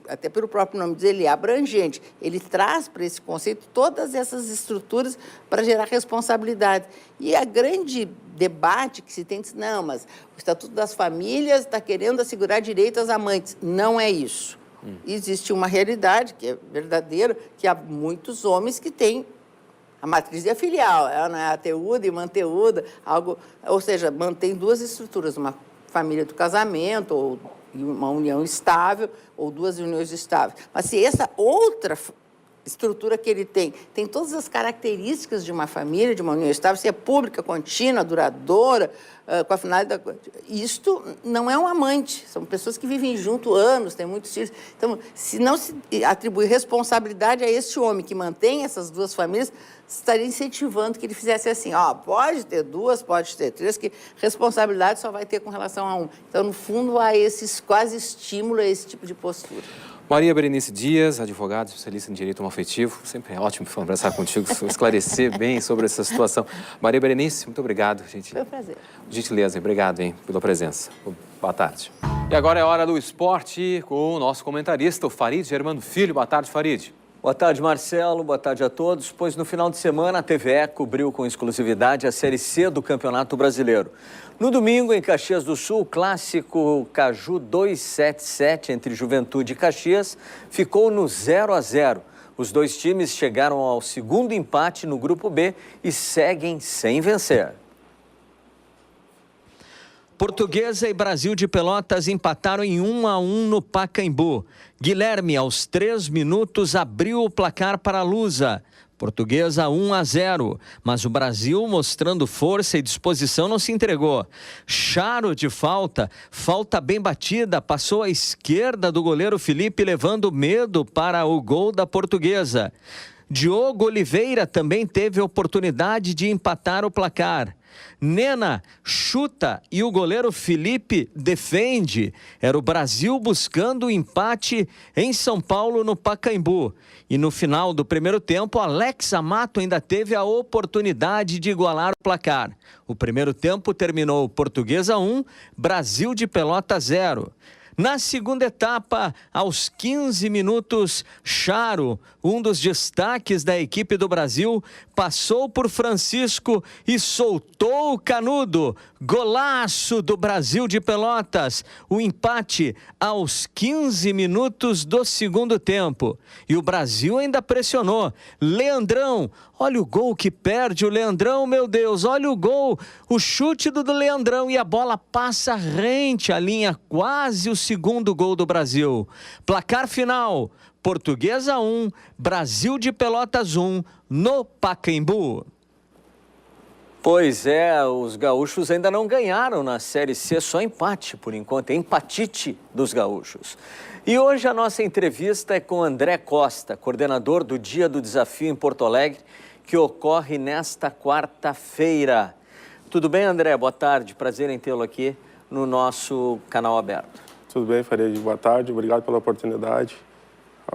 até pelo próprio nome diz, ele é abrangente. Ele traz para esse conceito todas essas estruturas para gerar responsabilidade. E a grande debate que se tem, não, mas o Estatuto das Famílias está querendo assegurar direito às amantes. Não é isso. Existe uma realidade que é verdadeira, que há muitos homens que têm a matriz e a filial, ela não é ateúda e manteúda, ou seja, mantém duas estruturas, uma família do casamento, ou uma união estável, ou duas uniões estáveis. Mas se essa outra estrutura que ele tem todas as características de uma família, de uma união estável, se é pública, contínua, duradoura, com a finalidade... Isto não é um amante, são pessoas que vivem junto anos, têm muitos filhos. Então, se não se atribui responsabilidade a este homem que mantém essas duas famílias, estaria incentivando que ele fizesse assim, pode ter duas, pode ter três, que responsabilidade só vai ter com relação a um. Então, no fundo, há quase estímulo a esse tipo de postura. Maria Berenice Dias, advogada, especialista em direito homoafetivo. Sempre é ótimo conversar contigo, esclarecer bem sobre essa situação. Maria Berenice, muito obrigado, gente. Foi um prazer. Gentileza, obrigado, pela presença. Boa tarde. E agora é hora do esporte com o nosso comentarista, o Farid Germano Filho. Boa tarde, Farid. Boa tarde, Marcelo. Boa tarde a todos. Pois no final de semana, a TVE cobriu com exclusividade a Série C do Campeonato Brasileiro. No domingo, em Caxias do Sul, o clássico Caju 277 entre Juventude e Caxias ficou no 0-0. Os dois times chegaram ao segundo empate no Grupo B e seguem sem vencer. Portuguesa e Brasil de Pelotas empataram em 1-1 no Pacaembu. Guilherme, aos 3 minutos, abriu o placar para a Lusa. Portuguesa 1-0, mas o Brasil, mostrando força e disposição, não se entregou. Charo de falta bem batida, passou à esquerda do goleiro Felipe, levando medo para o gol da Portuguesa. Diogo Oliveira também teve oportunidade de empatar o placar. Nena chuta e o goleiro Felipe defende. Era o Brasil buscando o empate em São Paulo, no Pacaembu. E no final do primeiro tempo, Alex Amato ainda teve a oportunidade de igualar o placar. O primeiro tempo terminou Portuguesa 1, Brasil de Pelotas 0. Na segunda etapa, aos 15 minutos, Charo, um dos destaques da equipe do Brasil, passou por Francisco e soltou o canudo. Golaço do Brasil de Pelotas. O empate aos 15 minutos do segundo tempo. E o Brasil ainda pressionou. Leandrão, olha o gol que perde o Leandrão, meu Deus, olha o gol. O chute do Leandrão e a bola passa rente à linha, quase o segundo gol do Brasil. Placar final, Portuguesa 1, Brasil de Pelotas 1, no Pacaembu. Pois é, os gaúchos ainda não ganharam na Série C, só empate por enquanto, é empatite dos gaúchos. E hoje a nossa entrevista é com André Costa, coordenador do Dia do Desafio em Porto Alegre, que ocorre nesta quarta-feira. Tudo bem, André? Boa tarde, prazer em tê-lo aqui no nosso canal aberto. Tudo bem, Farid? Boa tarde, obrigado pela oportunidade.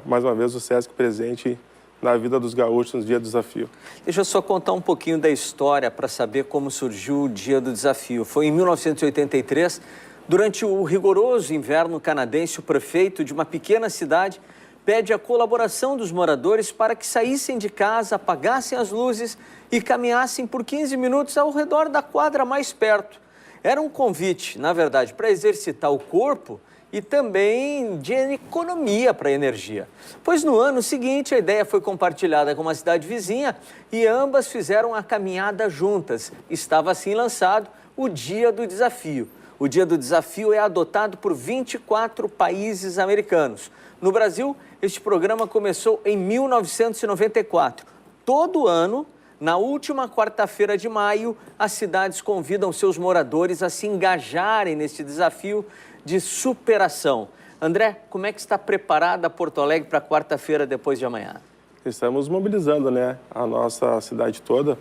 Mais uma vez o SESC presente na vida dos gaúchos no Dia do Desafio. Deixa eu só contar um pouquinho da história para saber como surgiu o Dia do Desafio. Foi em 1983, durante o rigoroso inverno canadense, o prefeito de uma pequena cidade pede a colaboração dos moradores para que saíssem de casa, apagassem as luzes e caminhassem por 15 minutos ao redor da quadra mais perto. Era um convite, na verdade, para exercitar o corpo e também de economia para a energia. Pois no ano seguinte, a ideia foi compartilhada com uma cidade vizinha e ambas fizeram a caminhada juntas. Estava assim lançado o Dia do Desafio. O Dia do Desafio é adotado por 24 países americanos. No Brasil, este programa começou em 1994. Todo ano, na última quarta-feira de maio, as cidades convidam seus moradores a se engajarem neste desafio de superação. André, como é que está preparada Porto Alegre para quarta-feira depois de amanhã? Estamos mobilizando, né, a nossa cidade toda.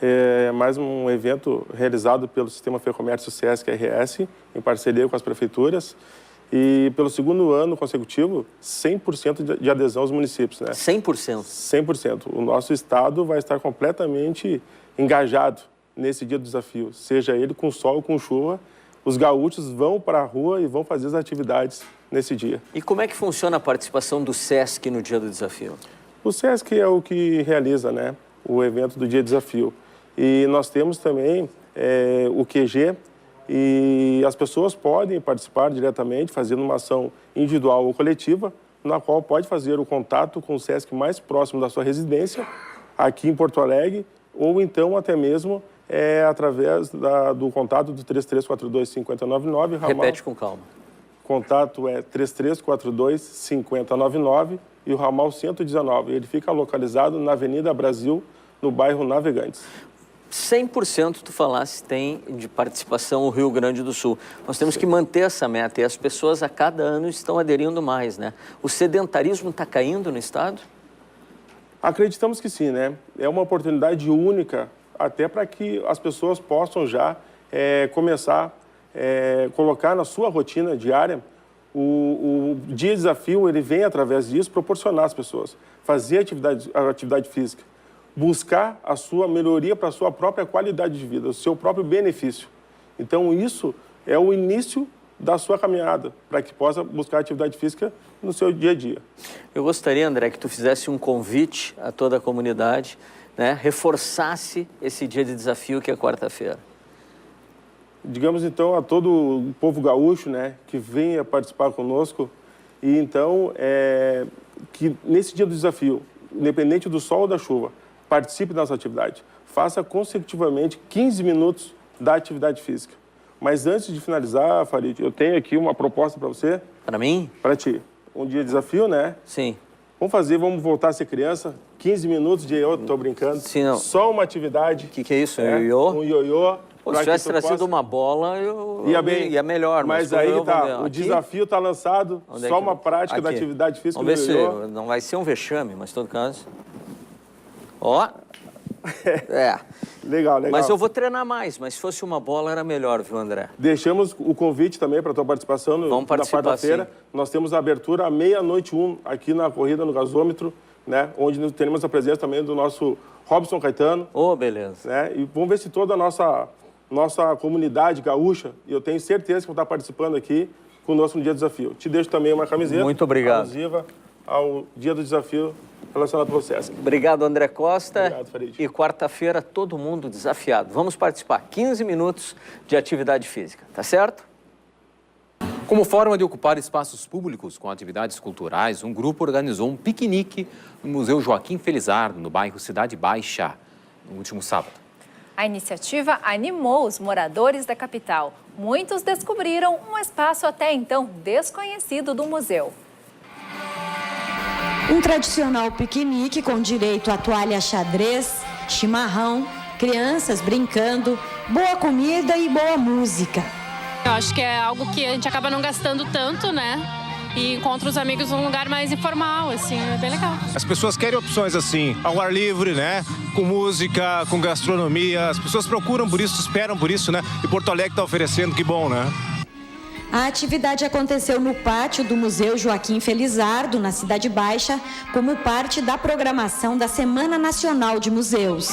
É mais um evento realizado pelo Sistema Ferrocomércio SESC RS, em parceria com as prefeituras. E pelo segundo ano consecutivo, 100% de adesão aos municípios, né? 100%? 100%. O nosso estado vai estar completamente engajado nesse Dia do Desafio, seja ele com sol ou com chuva. Os gaúchos vão para a rua e vão fazer as atividades nesse dia. E como é que funciona a participação do SESC no Dia do Desafio? O SESC é o que realiza, né, o evento do Dia do Desafio. E nós temos também o QG, e as pessoas podem participar diretamente, fazendo uma ação individual ou coletiva, na qual pode fazer o contato com o SESC mais próximo da sua residência, aqui em Porto Alegre, ou então até mesmo através do contato do 3342-5099. Repete com calma. Contato é 3342-5099 e o ramal 119. Ele fica localizado na Avenida Brasil, no bairro Navegantes. 100% tu falasse tem de participação o Rio Grande do Sul. Nós temos que manter essa meta e as pessoas a cada ano estão aderindo mais, né? O sedentarismo está caindo no estado? Acreditamos que sim, né? É uma oportunidade única até para que as pessoas possam já começar a colocar na sua rotina diária. O Dia de Desafio, ele vem através disso proporcionar às pessoas fazer atividade física, buscar a sua melhoria para a sua própria qualidade de vida, o seu próprio benefício. Então, isso é o início da sua caminhada, para que possa buscar atividade física no seu dia a dia. Eu gostaria, André, que tu fizesse um convite a toda a comunidade, né? Reforçasse esse dia de desafio que é quarta-feira. Digamos, então, a todo o povo gaúcho, né, que venha participar conosco, e então, que nesse dia do desafio, independente do sol ou da chuva, participe dessa atividade. Faça consecutivamente 15 minutos da atividade física. Mas antes de finalizar, Farid, eu tenho aqui uma proposta para você. Para mim? Para ti. Um dia de desafio, né? Sim. Vamos voltar a ser criança. 15 minutos de ioiô, tô brincando. Sim, não. Só uma atividade. O que é isso? Um ioiô? Um ioiô. Se tivesse trazido uma bola, ia melhor. Mas aí que tá. O desafio está lançado. Só uma prática da atividade física. Vamos ver se não vai ser um vexame, mas em todo caso. Ó. Legal. Mas eu vou treinar mais, mas se fosse uma bola era melhor, viu, André? Deixamos o convite também para a tua participação na quarta-feira. Nós temos a abertura à 00:01 aqui na Corrida no Gasômetro, né? Onde teremos a presença também do nosso Robson Caetano. Beleza. Né? E vamos ver se toda a nossa comunidade gaúcha, e eu tenho certeza que vão estar participando aqui conosco no Dia do Desafio. Te deixo também uma camiseta. Muito obrigado. Alusiva ao Dia do Desafio relacionado ao SESC. Obrigado, André Costa. Obrigado, Farid. E quarta-feira, todo mundo desafiado. Vamos participar. 15 minutos de atividade física, tá certo? Como forma de ocupar espaços públicos com atividades culturais, um grupo organizou um piquenique no Museu Joaquim Felizardo, no bairro Cidade Baixa, no último sábado. A iniciativa animou os moradores da capital. Muitos descobriram um espaço até então desconhecido do museu. Um tradicional piquenique com direito a toalha xadrez, chimarrão, crianças brincando, boa comida e boa música. Eu acho que é algo que a gente acaba não gastando tanto, né? e encontro os amigos num lugar mais informal, assim, é bem legal. As pessoas querem opções assim, ao ar livre, né? Com música, com gastronomia. As pessoas procuram por isso, esperam por isso, né? E Porto Alegre está oferecendo, que bom, né? A atividade aconteceu no pátio do Museu Joaquim Felizardo, na Cidade Baixa, como parte da programação da Semana Nacional de Museus.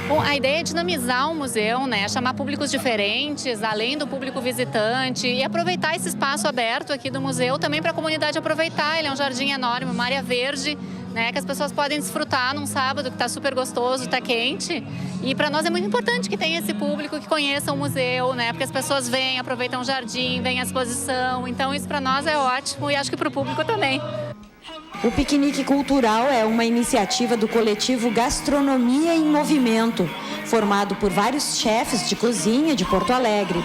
Bom, a ideia é dinamizar o museu, né? Chamar públicos diferentes, além do público visitante, e aproveitar esse espaço aberto aqui do museu também para a comunidade aproveitar. Ele é um jardim enorme, uma área verde, né, que as pessoas podem desfrutar num sábado que está super gostoso, está quente. E para nós é muito importante que tenha esse público que conheça o museu, né, porque as pessoas vêm, aproveitam o jardim, vêm à exposição. Então isso para nós é ótimo e acho que para o público também. O piquenique cultural é uma iniciativa do coletivo Gastronomia em Movimento, formado por vários chefes de cozinha de Porto Alegre.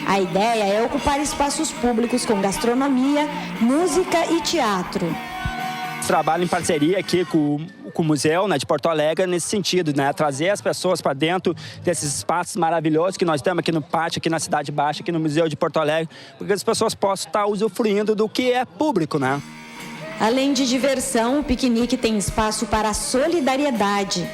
A ideia é ocupar espaços públicos com gastronomia, música e teatro. Trabalho em parceria aqui com o Museu, né, de Porto Alegre nesse sentido, né, trazer as pessoas para dentro desses espaços maravilhosos que nós temos aqui no pátio, aqui na Cidade Baixa, aqui no Museu de Porto Alegre, porque as pessoas possam estar usufruindo do que é público, né? Além de diversão, o piquenique tem espaço para solidariedade.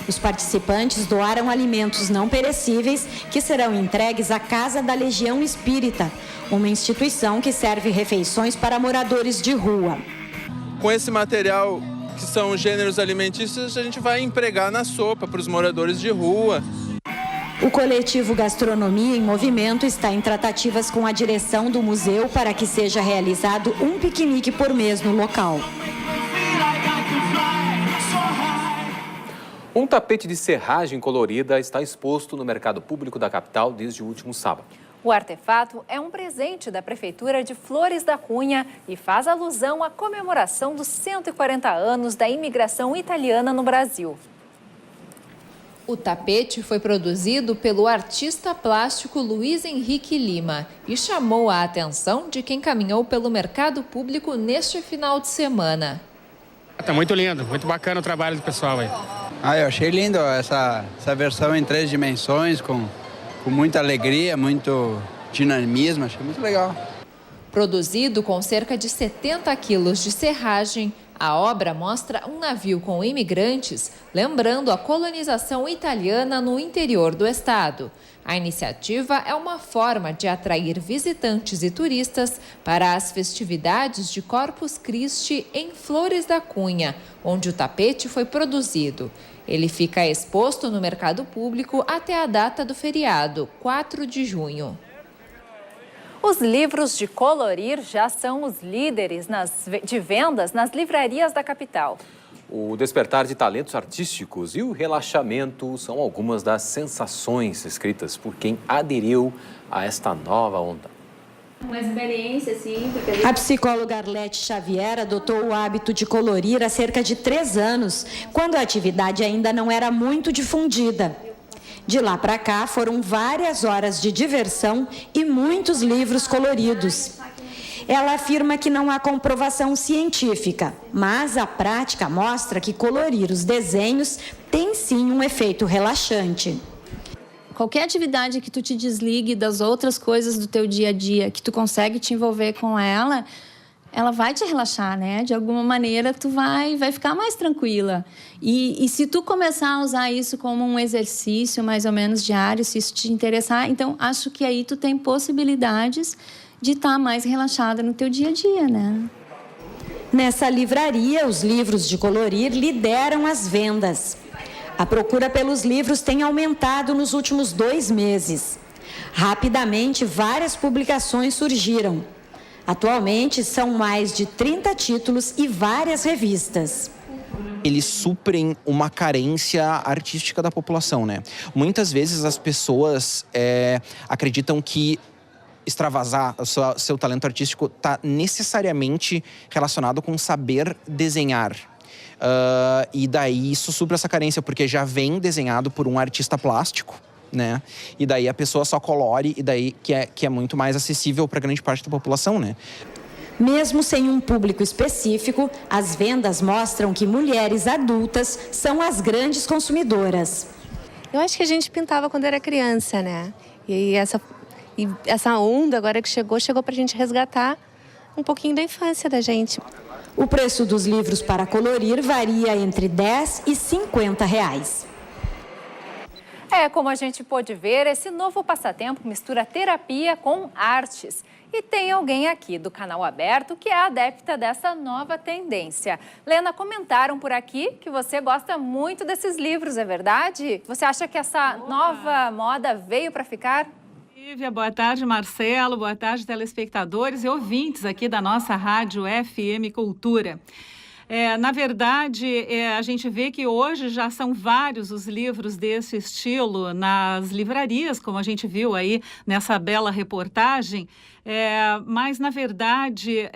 Os participantes doaram alimentos não perecíveis que serão entregues à Casa da Legião Espírita, uma instituição que serve refeições para moradores de rua. Com esse material, que são gêneros alimentícios, a gente vai empregar na sopa para os moradores de rua. O coletivo Gastronomia em Movimento está em tratativas com a direção do museu para que seja realizado um piquenique por mês no local. Um tapete de serragem colorida está exposto no mercado público da capital desde o último sábado. O artefato é um presente da Prefeitura de Flores da Cunha e faz alusão à comemoração dos 140 anos da imigração italiana no Brasil. O tapete foi produzido pelo artista plástico Luiz Henrique Lima e chamou a atenção de quem caminhou pelo mercado público neste final de semana. Tá muito lindo, muito bacana o trabalho do pessoal aí. Eu achei lindo essa versão em 3 dimensões, com muita alegria, muito dinamismo, achei muito legal. Produzido com cerca de 70 quilos de serragem, a obra mostra um navio com imigrantes, lembrando a colonização italiana no interior do estado. A iniciativa é uma forma de atrair visitantes e turistas para as festividades de Corpus Christi em Flores da Cunha, onde o tapete foi produzido. Ele fica exposto no mercado público até a data do feriado, 4 de junho. Os livros de colorir já são os líderes de vendas nas livrarias da capital. O despertar de talentos artísticos e o relaxamento são algumas das sensações escritas por quem aderiu a esta nova onda. Uma experiência, assim, porque... A psicóloga Arlete Xavier adotou o hábito de colorir há cerca de 3 anos, quando a atividade ainda não era muito difundida. De lá para cá, foram várias horas de diversão e muitos livros coloridos. Ela afirma que não há comprovação científica, mas a prática mostra que colorir os desenhos tem sim um efeito relaxante. Qualquer atividade que tu te desligue das outras coisas do teu dia a dia, que tu consegue te envolver com ela vai te relaxar, né? De alguma maneira, tu vai ficar mais tranquila. E se tu começar a usar isso como um exercício mais ou menos diário, se isso te interessar, então acho que aí tu tem possibilidades de estar mais relaxada no teu dia a dia, né? Nessa livraria, os livros de colorir lideram as vendas. A procura pelos livros tem aumentado nos últimos 2 meses. Rapidamente, várias publicações surgiram. Atualmente, são mais de 30 títulos e várias revistas. Eles suprem uma carência artística da população, né? Muitas vezes as pessoas acreditam que extravasar o seu talento artístico está necessariamente relacionado com saber desenhar. E daí isso supra essa carência, porque já vem desenhado por um artista plástico, né? E daí a pessoa só colore, e daí que é muito mais acessível para grande parte da população, né? Mesmo sem um público específico, as vendas mostram que mulheres adultas são as grandes consumidoras. Eu acho que a gente pintava quando era criança, né? E essa onda agora que chegou para a gente resgatar um pouquinho da infância da gente. O preço dos livros para colorir varia entre R$10 e R$50. Como a gente pôde ver, esse novo passatempo mistura terapia com artes. E tem alguém aqui do Canal Aberto que é adepta dessa nova tendência. Lena, comentaram por aqui que você gosta muito desses livros, é verdade? Você acha que essa nova moda veio para ficar? Lívia, boa tarde, Marcelo, boa tarde, telespectadores e ouvintes aqui da nossa rádio FM Cultura. Na verdade, a gente vê que hoje já são vários os livros desse estilo nas livrarias, como a gente viu aí nessa bela reportagem. Mas, na verdade,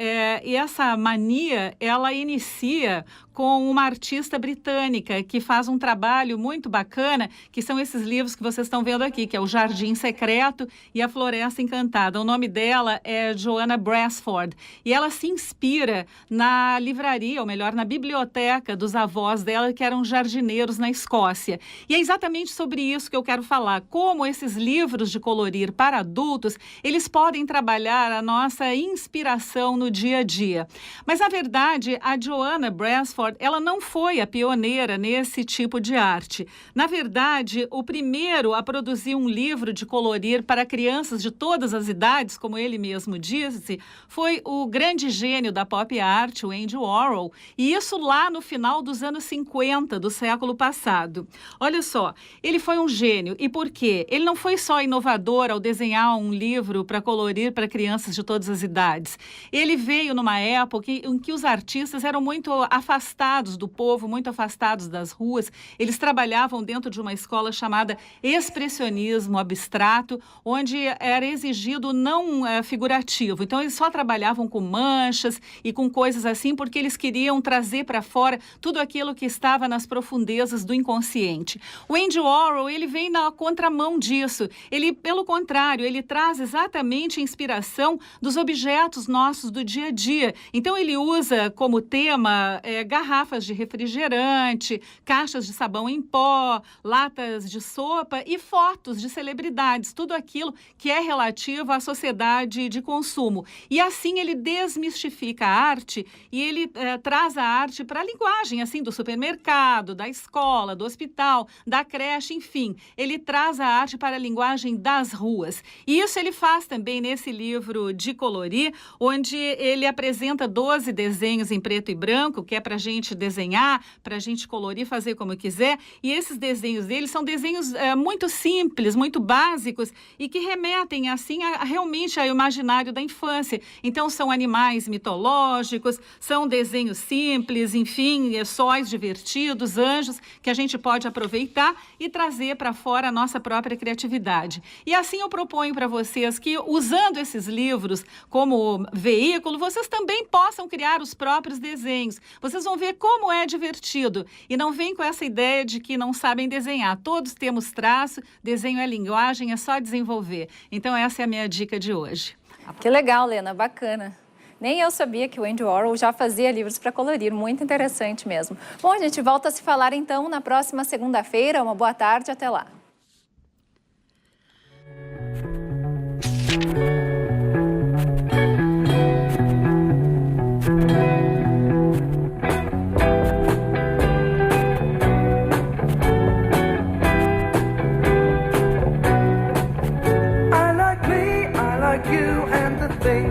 essa mania, ela inicia com uma artista britânica que faz um trabalho muito bacana, que são esses livros que vocês estão vendo aqui, que é O Jardim Secreto e A Floresta Encantada. O nome dela é Joanna Brassford e ela se inspira na livraria, ou melhor, na biblioteca dos avós dela, que eram jardineiros na Escócia. E é exatamente sobre isso que eu quero falar, como esses livros de colorir para adultos, eles podem trabalhar a nossa inspiração no dia a dia. Mas, na verdade, a Joanna Brassford, ela não foi a pioneira nesse tipo de arte. Na verdade, o primeiro a produzir um livro de colorir para crianças de todas as idades, como ele mesmo disse, foi o grande gênio da pop art, o Andy Warhol, e isso lá no final dos anos 50 do século passado. Olha só, ele foi um gênio. E por quê? Ele não foi só inovador ao desenhar um livro para colorir para crianças de todas as idades. Ele veio numa época em que os artistas eram muito afastados do povo, muito afastados das ruas. Eles trabalhavam dentro de uma escola chamada expressionismo abstrato, onde era exigido não figurativo. Então, eles só trabalhavam com manchas e com coisas assim, porque eles queriam trazer para fora tudo aquilo que estava nas profundezas do inconsciente. O Andy Warhol, ele vem na contramão disso. Ele, pelo contrário, ele traz exatamente a inspiração dos objetos nossos do dia a dia. Então, ele usa como tema garrafas de refrigerante, caixas de sabão em pó, latas de sopa e fotos de celebridades, tudo aquilo que é relativo à sociedade de consumo. E assim ele desmistifica a arte e ele traz a arte para a linguagem assim do supermercado, da escola, do hospital, da creche, enfim. Ele traz a arte para a linguagem das ruas. E isso ele faz também nesse livro de colorir, onde ele apresenta 12 desenhos em preto e branco, que é para a gente desenhar, para a gente colorir, fazer como quiser. E esses desenhos dele são desenhos muito simples, muito básicos e que remetem assim realmente ao imaginário da infância. Então são animais mitológicos, são desenhos simples, enfim, sóis divertidos, anjos que a gente pode aproveitar e trazer para fora a nossa própria criatividade. E assim eu proponho para vocês que, usando esses livros como veículo, vocês também possam criar os próprios desenhos. Vocês vão ver como é divertido. E não vem com essa ideia de que não sabem desenhar. Todos temos traço, desenho é linguagem, é só desenvolver. Então essa é a minha dica de hoje. Que legal, Lena, bacana. Nem eu sabia que o Andy Warhol já fazia livros para colorir, muito interessante mesmo. Bom, a gente volta a se falar então na próxima segunda-feira. Uma boa tarde, até lá.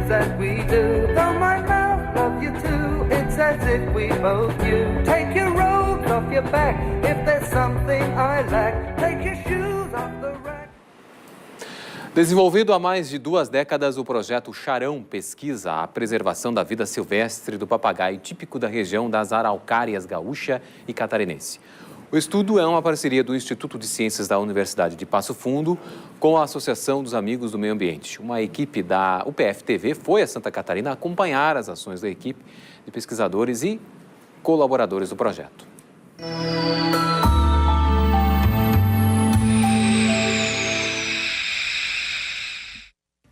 That we do, though my mouth love you too, it's as if we both do. Take your robes off your back, if there's something I lack, take your shoes off the rack. Desenvolvido há mais de 2 décadas, o projeto Charão pesquisa a preservação da vida silvestre do papagaio típico da região das Araucárias gaúcha e catarinense. O estudo é uma parceria do Instituto de Ciências da Universidade de Passo Fundo com a Associação dos Amigos do Meio Ambiente. Uma equipe da UPF-TV foi a Santa Catarina acompanhar as ações da equipe de pesquisadores e colaboradores do projeto.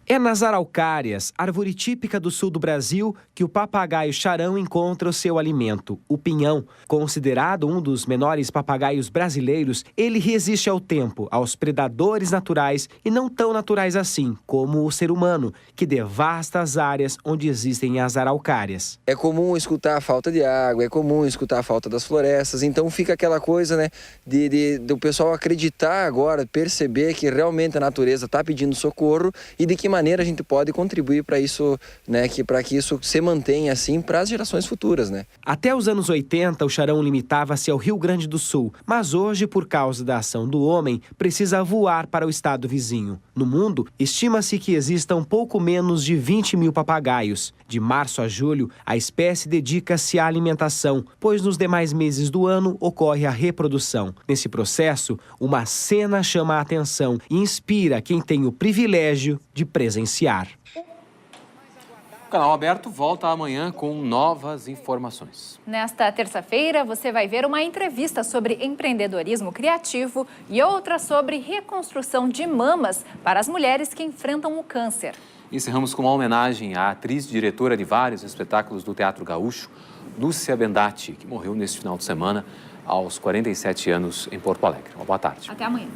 É nas araucárias, árvore típica do sul do Brasil, que o papagaio charão encontra o seu alimento, o pinhão. Considerado um dos menores papagaios brasileiros, ele resiste ao tempo, aos predadores naturais e não tão naturais assim, como o ser humano, que devasta as áreas onde existem as araucárias. É comum escutar a falta de água, é comum escutar a falta das florestas, então fica aquela coisa, né, do pessoal acreditar agora, perceber que realmente a natureza está pedindo socorro e de que maneira a gente pode contribuir para isso, né, para que isso se mantenha assim para as gerações futuras, né? Até os anos 80, o charão limitava-se ao Rio Grande do Sul, mas hoje, por causa da ação do homem, precisa voar para o estado vizinho. No mundo, estima-se que existam pouco menos de 20 mil papagaios. De março a julho, a espécie dedica-se à alimentação, pois nos demais meses do ano ocorre a reprodução. Nesse processo, uma cena chama a atenção e inspira quem tem o privilégio de presenciar. O Canal Aberto volta amanhã com novas informações. Nesta terça-feira, você vai ver uma entrevista sobre empreendedorismo criativo e outra sobre reconstrução de mamas para as mulheres que enfrentam o câncer. Encerramos com uma homenagem à atriz e diretora de vários espetáculos do Teatro Gaúcho, Lúcia Bendatti, que morreu neste final de semana aos 47 anos em Porto Alegre. Uma boa tarde. Até amanhã.